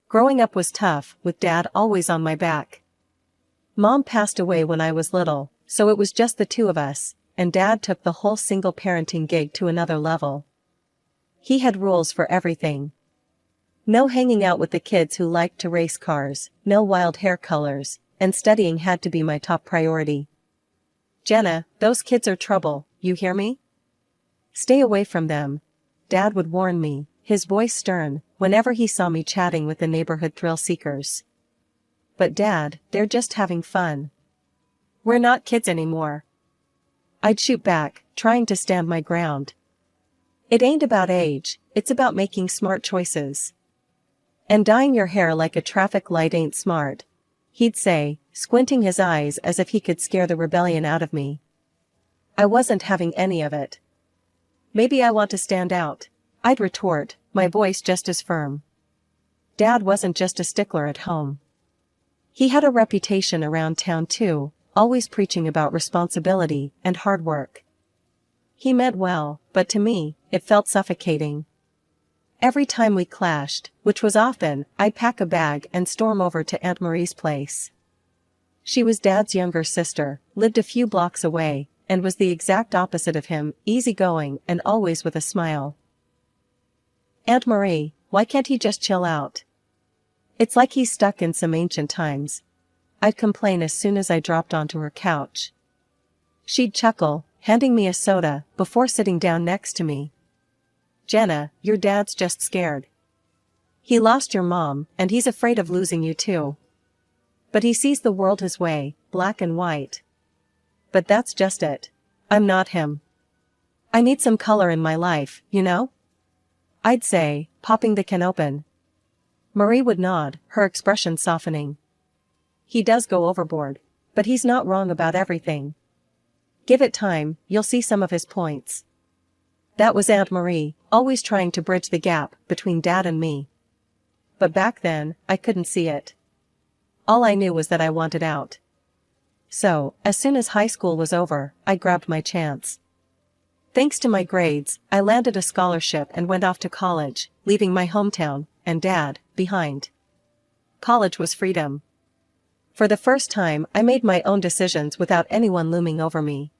Growing up was tough, with Dad always on my back. Mom passed away when I was little, so it was just the two of us, and Dad took the whole single parenting gig to another level. He had rules for everything. No hanging out with the kids who liked to race cars, no wild hair colors, and studying had to be my top priority. "Jenna, those kids are trouble, you hear me? Stay away from them," Dad would warn me, his voice stern, whenever he saw me chatting with the neighborhood thrill seekers. "But Dad, they're just having fun. We're not kids anymore." I'd shoot back, trying to stand my ground. "It ain't about age, it's about making smart choices. And dyeing your hair like a traffic light ain't smart," he'd say, squinting his eyes as if he could scare the rebellion out of me. I wasn't having any of it. "Maybe I want to stand out," I'd retort, my voice just as firm. Dad wasn't just a stickler at home. He had a reputation around town too, always preaching about responsibility and hard work. He meant well, but to me, it felt suffocating. Every time we clashed, which was often, I'd pack a bag and storm over to Aunt Marie's place. She was Dad's younger sister, lived a few blocks away, and was the exact opposite of him, easygoing and always with a smile. "Aunt Marie, why can't he just chill out? It's like he's stuck in some ancient times," I'd complain as soon as I dropped onto her couch. She'd chuckle, handing me a soda, before sitting down next to me. "Jenna, your dad's just scared. He lost your mom, and he's afraid of losing you too. But he sees the world his way, black and white. But that's just it. I'm not him. I need some color in my life, you know?" I'd say, popping the can open. Marie would nod, her expression softening. "He does go overboard. But he's not wrong about everything. Give it time, you'll see some of his points." That was Aunt Marie, always trying to bridge the gap between Dad and me. But back then, I couldn't see it. All I knew was that I wanted out. So, as soon as high school was over, I grabbed my chance. Thanks to my grades, I landed a scholarship and went off to college, leaving my hometown, and Dad, behind. College was freedom. For the first time, I made my own decisions without anyone looming over me.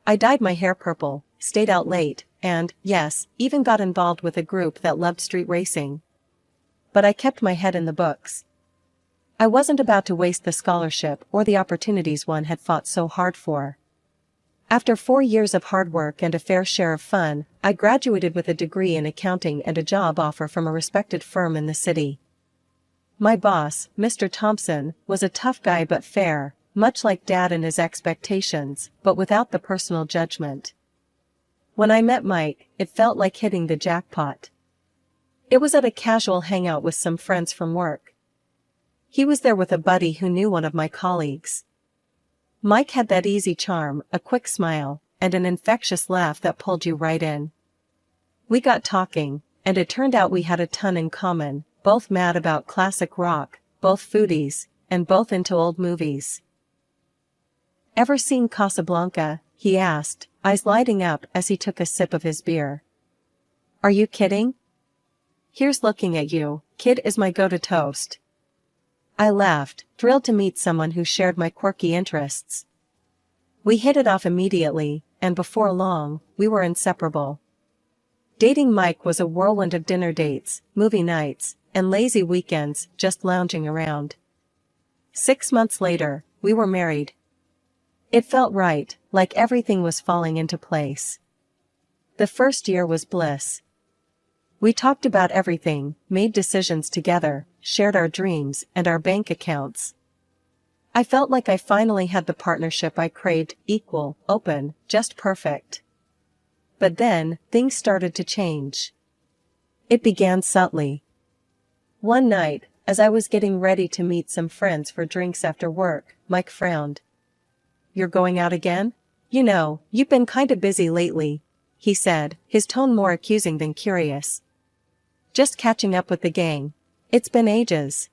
I dyed my hair purple, stayed out late, and, yes, even got involved with a group that loved street racing. But I kept my head in the books. I wasn't about to waste the scholarship or the opportunities one had fought so hard for. After 4 years of hard work and a fair share of fun, I graduated with a degree in accounting and a job offer from a respected firm in the city. My boss, Mr. Thompson, was a tough guy but fair, much like Dad and his expectations, but without the personal judgment. When I met Mike, it felt like hitting the jackpot. It was at a casual hangout with some friends from work. He was there with a buddy who knew one of my colleagues. Mike had that easy charm, a quick smile, and an infectious laugh that pulled you right in. We got talking, and it turned out we had a ton in common, both mad about classic rock, both foodies, and both into old movies. "Ever seen Casablanca?" he asked, eyes lighting up as he took a sip of his beer. "Are you kidding? Here's looking at you, kid is my go-to toast." I laughed, thrilled to meet someone who shared my quirky interests. We hit it off immediately, and before long, we were inseparable. Dating Mike was a whirlwind of dinner dates, movie nights, and lazy weekends just lounging around. 6 months later, we were married. It felt right, like everything was falling into place. The first year was bliss. We talked about everything, made decisions together, shared our dreams and our bank accounts. I felt like I finally had the partnership I craved, equal, open, just perfect. But then, things started to change. It began subtly. One night, as I was getting ready to meet some friends for drinks after work, Mike frowned. "You're going out again? You know, you've been kinda busy lately," he said, his tone more accusing than curious. "Just catching up with the gang. It's been ages."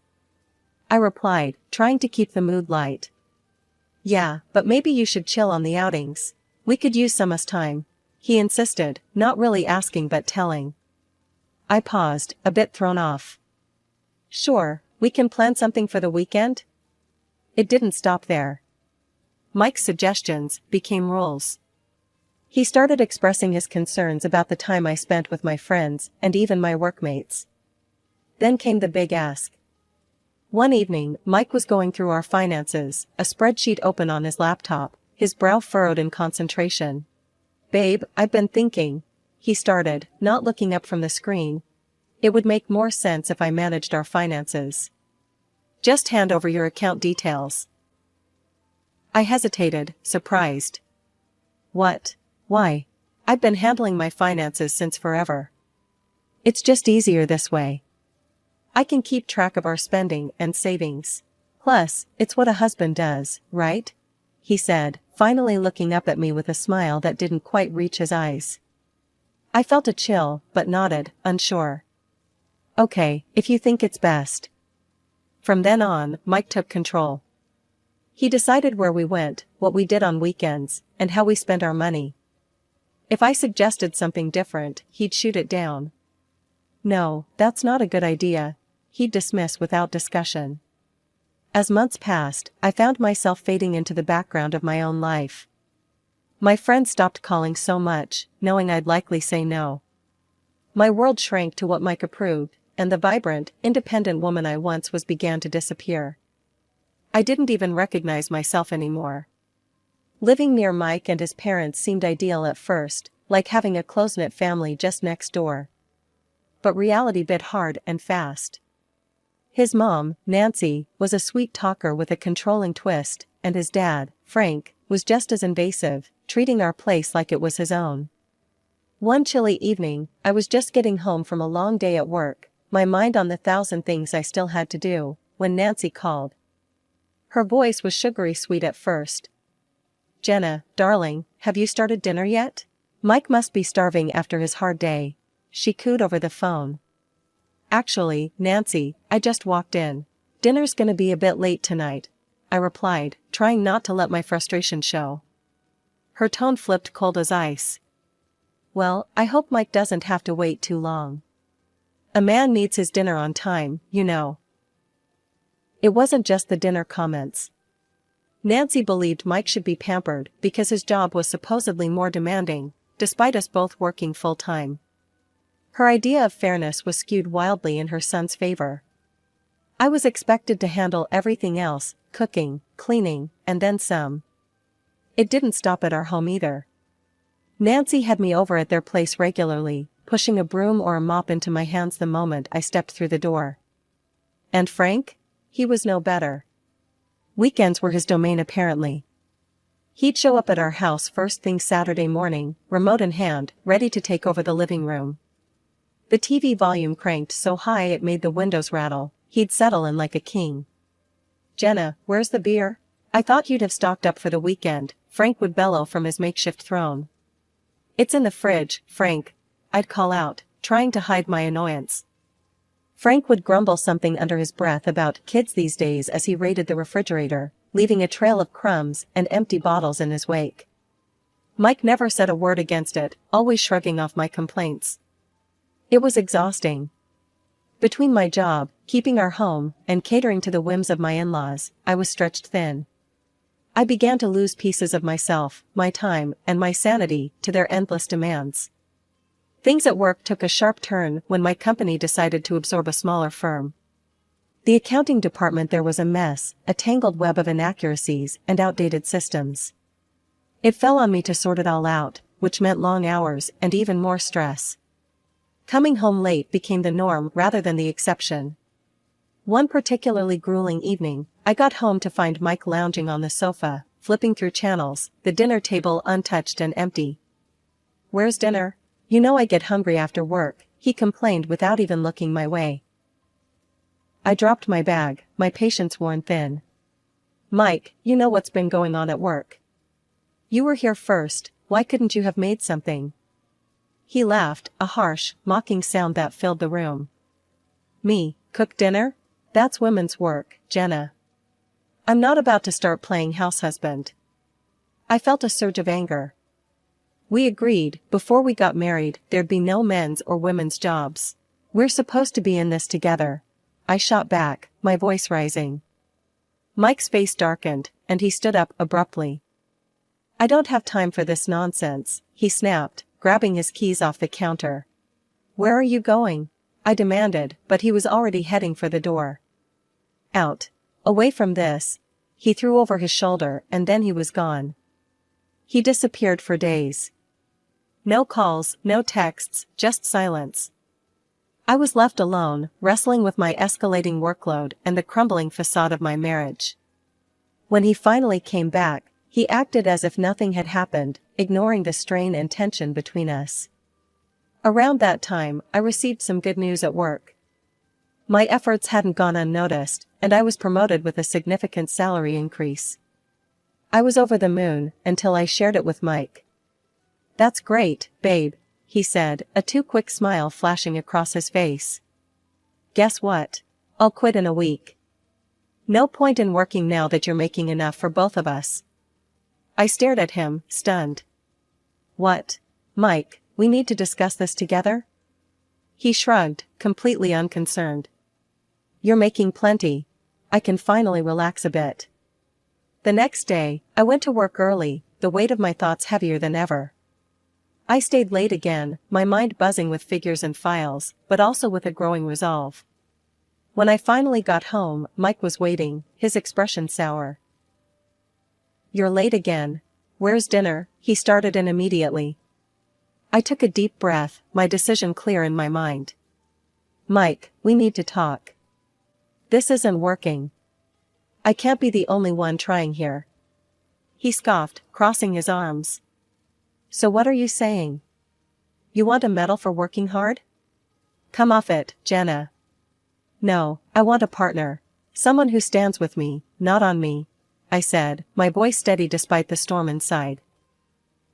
I replied, trying to keep the mood light. "Yeah, but maybe you should chill on the outings. We could use some us time," he insisted, not really asking but telling. I paused, a bit thrown off. Sure, we can plan something for the weekend? It didn't stop there. Mike's suggestions became rules. He started expressing his concerns about the time I spent with my friends and even my workmates. Then came the big ask. One evening, Mike was going through our finances, a spreadsheet open on his laptop, his brow furrowed in concentration. "Babe, I've been thinking," he started, not looking up from the screen. "It would make more sense if I managed our finances. Just hand over your account details." I hesitated, surprised. "What? Why? I've been handling my finances since forever. It's just easier this way. I can keep track of our spending and savings. Plus, it's what a husband does, right?" he said, finally looking up at me with a smile that didn't quite reach his eyes. I felt a chill, but nodded, unsure. "Okay, if you think it's best." From then on, Mike took control. He decided where we went, what we did on weekends, and how we spent our money. If I suggested something different, he'd shoot it down. "No, that's not a good idea," he'd dismiss without discussion. As months passed, I found myself fading into the background of my own life. My friends stopped calling so much, knowing I'd likely say no. My world shrank to what Mike approved, and the vibrant, independent woman I once was began to disappear. I didn't even recognize myself anymore. Living near Mike and his parents seemed ideal at first, like having a close-knit family just next door. But reality bit hard and fast. His mom, Nancy, was a sweet talker with a controlling twist, and his dad, Frank, was just as invasive, treating our place like it was his own. One chilly evening, I was just getting home from a long day at work, my mind on the thousand things I still had to do, when Nancy called. Her voice was sugary sweet at first. "Jenna, darling, have you started dinner yet? Mike must be starving after his hard day," she cooed over the phone. "Actually, Nancy, I just walked in. Dinner's gonna be a bit late tonight," I replied, trying not to let my frustration show. Her tone flipped cold as ice. "Well, I hope Mike doesn't have to wait too long. A man needs his dinner on time, you know." It wasn't just the dinner comments. Nancy believed Mike should be pampered because his job was supposedly more demanding, despite us both working full-time. Her idea of fairness was skewed wildly in her son's favor. I was expected to handle everything else, cooking, cleaning, and then some. It didn't stop at our home either. Nancy had me over at their place regularly, pushing a broom or a mop into my hands the moment I stepped through the door. And Frank? He was no better. Weekends were his domain apparently. He'd show up at our house first thing Saturday morning, remote in hand, ready to take over the living room. The TV volume cranked so high it made the windows rattle. He'd settle in like a king. "Jenna, where's the beer? I thought you'd have stocked up for the weekend," Frank would bellow from his makeshift throne. "It's in the fridge, Frank," I'd call out, trying to hide my annoyance. Frank would grumble something under his breath about kids these days as he raided the refrigerator, leaving a trail of crumbs and empty bottles in his wake. Mike never said a word against it, always shrugging off my complaints. It was exhausting. Between my job, keeping our home, and catering to the whims of my in-laws, I was stretched thin. I began to lose pieces of myself, my time, and my sanity to their endless demands. Things at work took a sharp turn when my company decided to absorb a smaller firm. The accounting department there was a mess, a tangled web of inaccuracies and outdated systems. It fell on me to sort it all out, which meant long hours and even more stress. Coming home late became the norm rather than the exception. One particularly grueling evening, I got home to find Mike lounging on the sofa, flipping through channels, the dinner table untouched and empty. "Where's dinner? You know I get hungry after work," he complained without even looking my way. I dropped my bag, my patience worn thin. "Mike, you know what's been going on at work. You were here first, why couldn't you have made something?" He laughed, a harsh, mocking sound that filled the room. "Me, cook dinner? That's women's work, Jenna. I'm not about to start playing house husband." I felt a surge of anger. We agreed, before we got married, there'd be no men's or women's jobs. We're supposed to be in this together. I shot back, my voice rising. Mike's face darkened, and he stood up abruptly. "I don't have time for this nonsense," he snapped, grabbing his keys off the counter. "Where are you going?" I demanded, but he was already heading for the door. "Out. Away from this." He threw over his shoulder, and then he was gone. He disappeared for days. No calls, no texts, just silence. I was left alone, wrestling with my escalating workload and the crumbling facade of my marriage. When he finally came back, he acted as if nothing had happened, ignoring the strain and tension between us. Around that time, I received some good news at work. My efforts hadn't gone unnoticed, and I was promoted with a significant salary increase. I was over the moon, until I shared it with Mike. "That's great, babe," he said, a too quick smile flashing across his face. "Guess what? I'll quit in a week. No point in working now that you're making enough for both of us." I stared at him, stunned. "What? Mike, we need to discuss this together?" He shrugged, completely unconcerned. "You're making plenty. I can finally relax a bit." The next day, I went to work early, the weight of my thoughts heavier than ever. I stayed late again, my mind buzzing with figures and files, but also with a growing resolve. When I finally got home, Mike was waiting, his expression sour. "You're late again. Where's dinner?" he started in immediately. I took a deep breath, my decision clear in my mind. "Mike, we need to talk. This isn't working. I can't be the only one trying here." He scoffed, crossing his arms. "So what are you saying? You want a medal for working hard? Come off it, Jenna." "No, I want a partner. Someone who stands with me, not on me," I said, my voice steady despite the storm inside.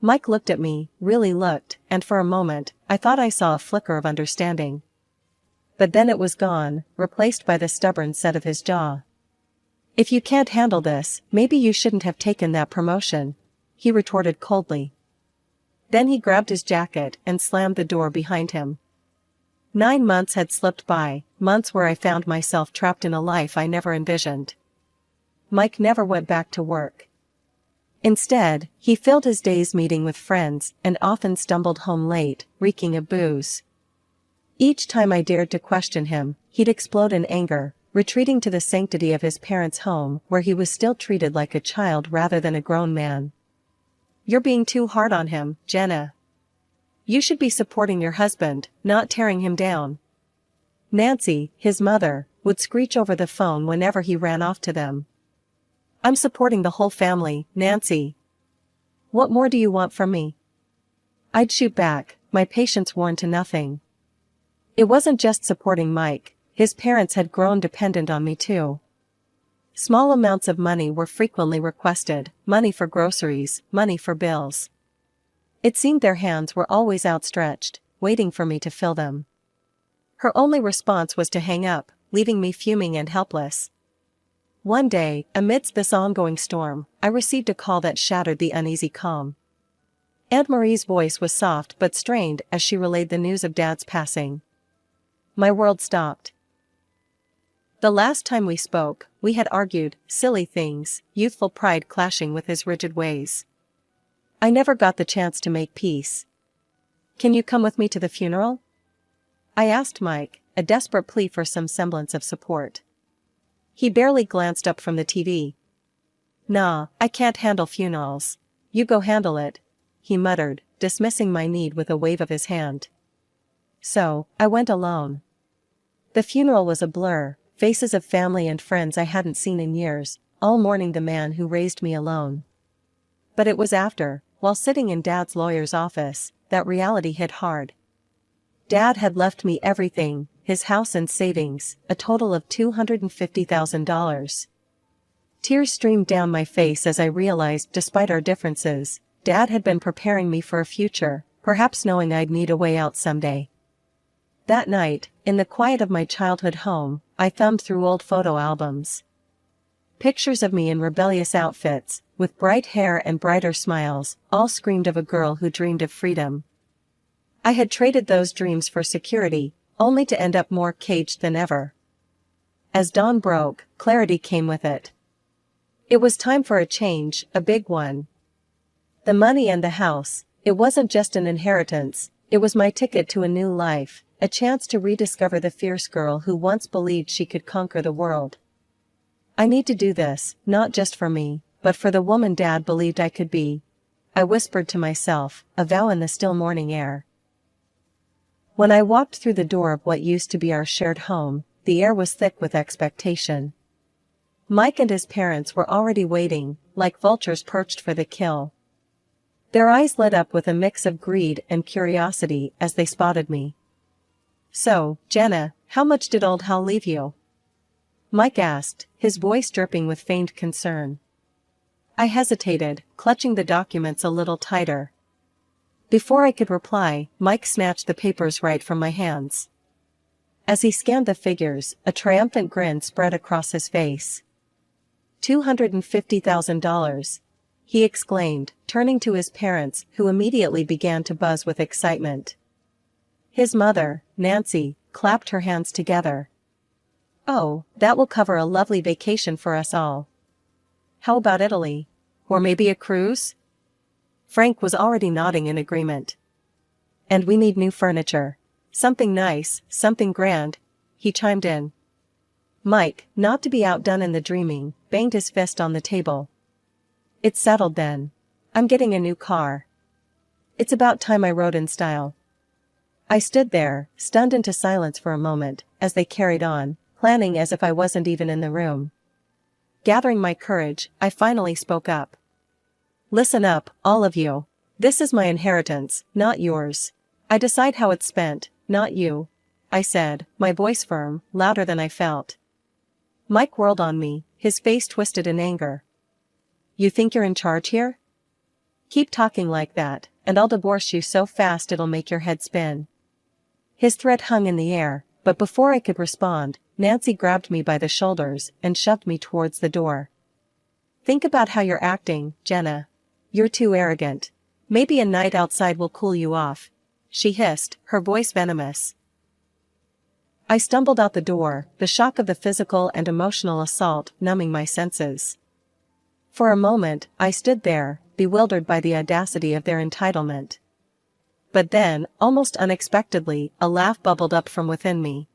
Mike looked at me, really looked, and for a moment, I thought I saw a flicker of understanding. But then it was gone, replaced by the stubborn set of his jaw. "If you can't handle this, maybe you shouldn't have taken that promotion," he retorted coldly. Then he grabbed his jacket and slammed the door behind him. 9 months had slipped by, months where I found myself trapped in a life I never envisioned. Mike never went back to work. Instead, he filled his days meeting with friends and often stumbled home late, reeking of booze. Each time I dared to question him, he'd explode in anger, retreating to the sanctity of his parents' home where he was still treated like a child rather than a grown man. "You're being too hard on him, Jenna. You should be supporting your husband, not tearing him down." Nancy, his mother, would screech over the phone whenever he ran off to them. "I'm supporting the whole family, Nancy. What more do you want from me?" I'd shoot back, my patience worn to nothing. It wasn't just supporting Mike, his parents had grown dependent on me too. Small amounts of money were frequently requested, money for groceries, money for bills. It seemed their hands were always outstretched, waiting for me to fill them. Her only response was to hang up, leaving me fuming and helpless. One day, amidst this ongoing storm, I received a call that shattered the uneasy calm. Aunt Marie's voice was soft but strained as she relayed the news of Dad's passing. My world stopped. The last time we spoke, we had argued, silly things, youthful pride clashing with his rigid ways. I never got the chance to make peace. "Can you come with me to the funeral?" I asked Mike, a desperate plea for some semblance of support. He barely glanced up from the TV. "Nah, I can't handle funerals. You go handle it," he muttered, dismissing my need with a wave of his hand. So, I went alone. The funeral was a blur, faces of family and friends I hadn't seen in years, all mourning the man who raised me alone. But it was after, while sitting in Dad's lawyer's office, that reality hit hard. Dad had left me everything, his house and savings, a total of $250,000. Tears streamed down my face as I realized, despite our differences, Dad had been preparing me for a future, perhaps knowing I'd need a way out someday. That night, in the quiet of my childhood home, I thumbed through old photo albums. Pictures of me in rebellious outfits, with bright hair and brighter smiles, all screamed of a girl who dreamed of freedom. I had traded those dreams for security, only to end up more caged than ever. As dawn broke, clarity came with it. It was time for a change, a big one. The money and the house, it wasn't just an inheritance, it was my ticket to a new life, a chance to rediscover the fierce girl who once believed she could conquer the world. I need to do this, not just for me, but for the woman Dad believed I could be. I whispered to myself, a vow in the still morning air. When I walked through the door of what used to be our shared home, the air was thick with expectation. Mike and his parents were already waiting, like vultures perched for the kill. Their eyes lit up with a mix of greed and curiosity as they spotted me. "So, Jenna, how much did old Hal leave you?" Mike asked, his voice dripping with feigned concern. I hesitated, clutching the documents a little tighter. Before I could reply, Mike snatched the papers right from my hands. As he scanned the figures, a triumphant grin spread across his face. $250,000, he exclaimed, turning to his parents, who immediately began to buzz with excitement. His mother, Nancy, clapped her hands together. "Oh, that will cover a lovely vacation for us all. How about Italy? Or maybe a cruise?" Frank was already nodding in agreement. "And we need new furniture. Something nice, something grand," he chimed in. Mike, not to be outdone in the dreaming, banged his fist on the table. "It's settled then. I'm getting a new car. It's about time I rode in style." I stood there, stunned into silence for a moment, as they carried on, planning as if I wasn't even in the room. Gathering my courage, I finally spoke up. "Listen up, all of you. This is my inheritance, not yours. I decide how it's spent, not you," I said, my voice firm, louder than I felt. Mike whirled on me, his face twisted in anger. "You think you're in charge here? Keep talking like that, and I'll divorce you so fast it'll make your head spin." His threat hung in the air, but before I could respond, Nancy grabbed me by the shoulders and shoved me towards the door. "Think about how you're acting, Jenna. You're too arrogant. Maybe a night outside will cool you off," she hissed, her voice venomous. I stumbled out the door, the shock of the physical and emotional assault numbing my senses. For a moment, I stood there, bewildered by the audacity of their entitlement. But then, almost unexpectedly, a laugh bubbled up from within me.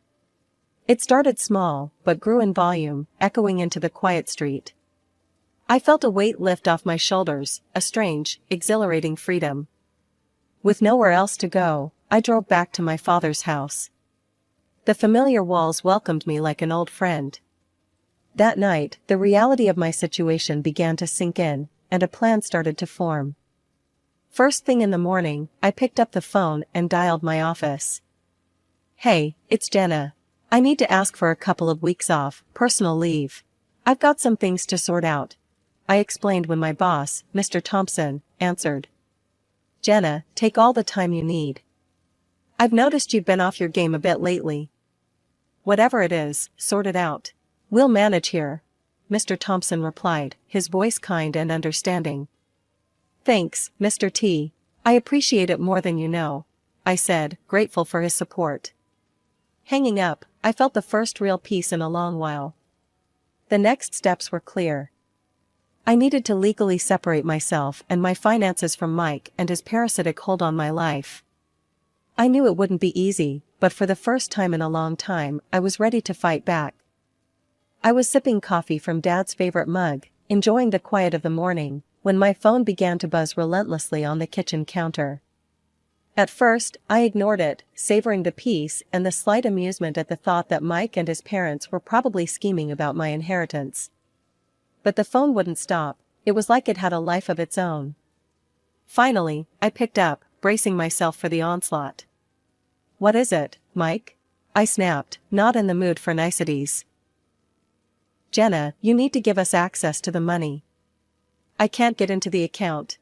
It started small, but grew in volume, echoing into the quiet street. I felt a weight lift off my shoulders, a strange, exhilarating freedom. With nowhere else to go, I drove back to my father's house. The familiar walls welcomed me like an old friend. That night, the reality of my situation began to sink in, and a plan started to form. First thing in the morning, I picked up the phone and dialed my office. "Hey, it's Jenna. I need to ask for a couple of weeks off, personal leave. I've got some things to sort out," I explained when my boss, Mr. Thompson, answered. "Jenna, take all the time you need. I've noticed you've been off your game a bit lately. Whatever it is, sort it out. We'll manage here," Mr. Thompson replied, his voice kind and understanding. "Thanks, Mr. T. I appreciate it more than you know," I said, grateful for his support. Hanging up, I felt the first real peace in a long while. The next steps were clear. I needed to legally separate myself and my finances from Mike and his parasitic hold on my life. I knew it wouldn't be easy, but for the first time in a long time, I was ready to fight back. I was sipping coffee from Dad's favorite mug, enjoying the quiet of the morning, when my phone began to buzz relentlessly on the kitchen counter. At first, I ignored it, savoring the peace and the slight amusement at the thought that Mike and his parents were probably scheming about my inheritance. But the phone wouldn't stop, it was like it had a life of its own. Finally, I picked up, bracing myself for the onslaught. "What is it, Mike?" I snapped, not in the mood for niceties. "Jenna, you need to give us access to the money. I can't get into the account."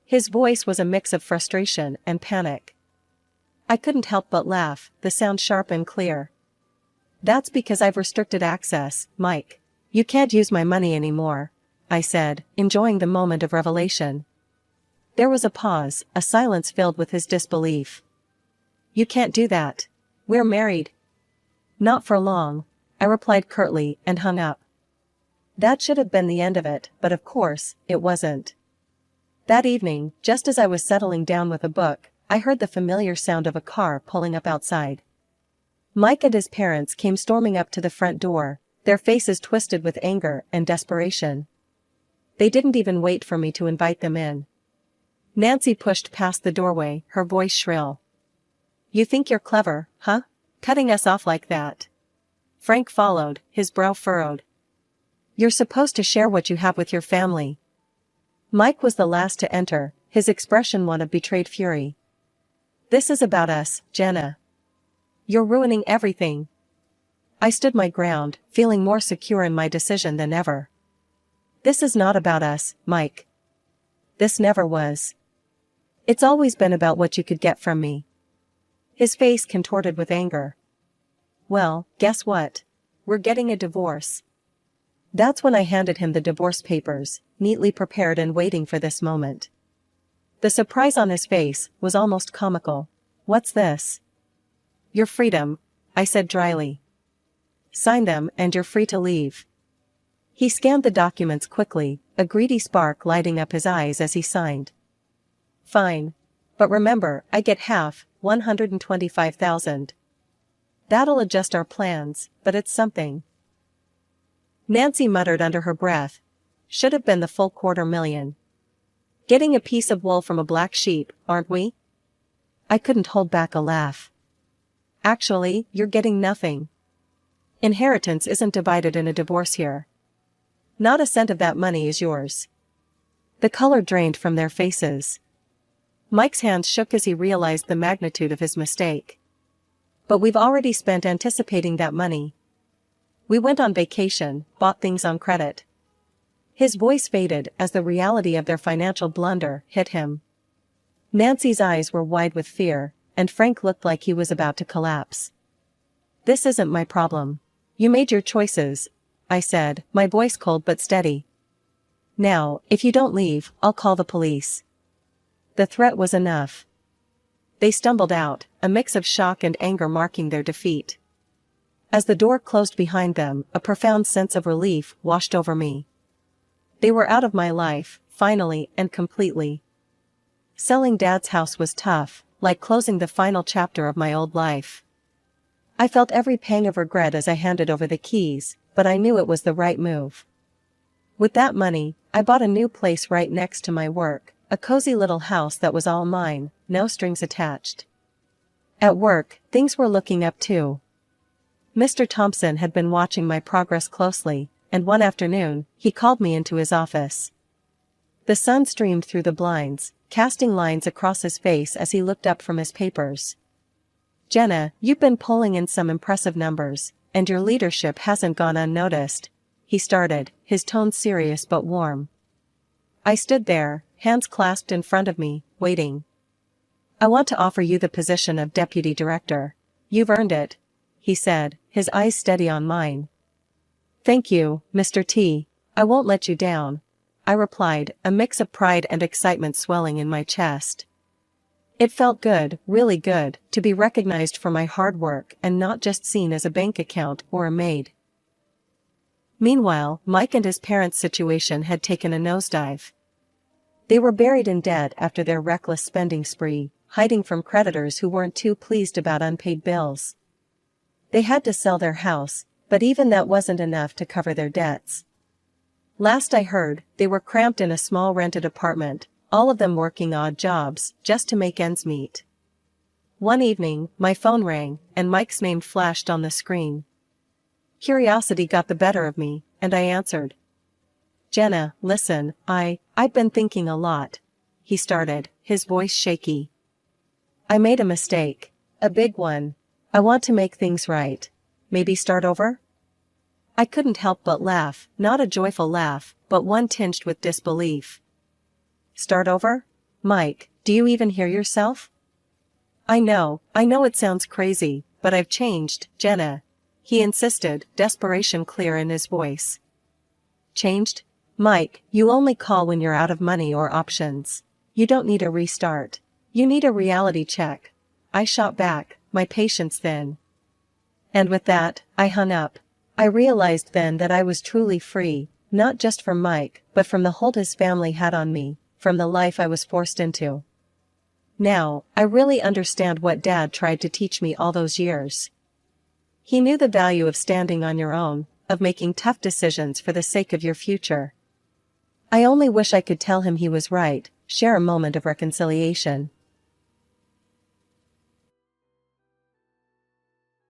His voice was a mix of frustration and panic. I couldn't help but laugh, the sound sharp and clear. "That's because I've restricted access, Mike. You can't use my money anymore," I said, enjoying the moment of revelation. There was a pause, a silence filled with his disbelief. "You can't do that. We're married." "Not for long," I replied curtly and hung up. That should have been the end of it, but of course, it wasn't. That evening, just as I was settling down with a book, I heard the familiar sound of a car pulling up outside. Mike and his parents came storming up to the front door, their faces twisted with anger and desperation. They didn't even wait for me to invite them in. Nancy pushed past the doorway, her voice shrill. "You think you're clever, huh? Cutting us off like that?" Frank followed, his brow furrowed. "You're supposed to share what you have with your family." Mike was the last to enter, his expression one of betrayed fury. "This is about us, Jenna. You're ruining everything." I stood my ground, feeling more secure in my decision than ever. "This is not about us, Mike. This never was. It's always been about what you could get from me." His face contorted with anger. "Well, guess what? We're getting a divorce." That's when I handed him the divorce papers, neatly prepared and waiting for this moment. The surprise on his face was almost comical. "What's this?" "Your freedom," I said dryly. "Sign them and you're free to leave." He scanned the documents quickly, a greedy spark lighting up his eyes as he signed. "Fine. But remember, I get half, 125,000. That'll adjust our plans, but it's something." Nancy muttered under her breath. "Should have been the full 250,000. Getting a piece of wool from a black sheep, aren't we?" I couldn't hold back a laugh. "Actually, you're getting nothing. Inheritance isn't divided in a divorce here. Not a cent of that money is yours." The color drained from their faces. Mike's hands shook as he realized the magnitude of his mistake. "But we've already spent anticipating that money. We went on vacation, bought things on credit." His voice faded as the reality of their financial blunder hit him. Nancy's eyes were wide with fear, and Frank looked like he was about to collapse. "This isn't my problem. You made your choices," I said, my voice cold but steady. "Now, if you don't leave, I'll call the police." The threat was enough. They stumbled out, a mix of shock and anger marking their defeat. As the door closed behind them, a profound sense of relief washed over me. They were out of my life, finally and completely. Selling Dad's house was tough, like closing the final chapter of my old life. I felt every pang of regret as I handed over the keys, but I knew it was the right move. With that money, I bought a new place right next to my work, a cozy little house that was all mine, no strings attached. At work, things were looking up too. Mr. Thompson had been watching my progress closely, and one afternoon, he called me into his office. The sun streamed through the blinds, casting lines across his face as he looked up from his papers. "Jenna, you've been pulling in some impressive numbers, and your leadership hasn't gone unnoticed," he started, his tone serious but warm. I stood there, hands clasped in front of me, waiting. "I want to offer you the position of deputy director. You've earned it," he said, his eyes steady on mine. "Thank you, Mr. T. I won't let you down," I replied, a mix of pride and excitement swelling in my chest. It felt good, really good, to be recognized for my hard work and not just seen as a bank account or a maid. Meanwhile, Mike and his parents' situation had taken a nosedive. They were buried in debt after their reckless spending spree, hiding from creditors who weren't too pleased about unpaid bills. They had to sell their house, but even that wasn't enough to cover their debts. Last I heard, they were cramped in a small rented apartment, all of them working odd jobs, just to make ends meet. One evening, my phone rang, and Mike's name flashed on the screen. Curiosity got the better of me, and I answered. "Jenna, listen, I've been thinking a lot," he started, his voice shaky. "I made a mistake. A big one. I want to make things right. Maybe start over?" I couldn't help but laugh, not a joyful laugh, but one tinged with disbelief. "Start over? Mike, do you even hear yourself?" I know it sounds crazy, but I've changed, Jenna," he insisted, desperation clear in his voice. "Changed? Mike, you only call when you're out of money or options. You don't need a restart. You need a reality check," I shot back, my patience thin. And with that, I hung up. I realized then that I was truly free, not just from Mike, but from the hold his family had on me, from the life I was forced into. Now, I really understand what Dad tried to teach me all those years. He knew the value of standing on your own, of making tough decisions for the sake of your future. I only wish I could tell him he was right, share a moment of reconciliation.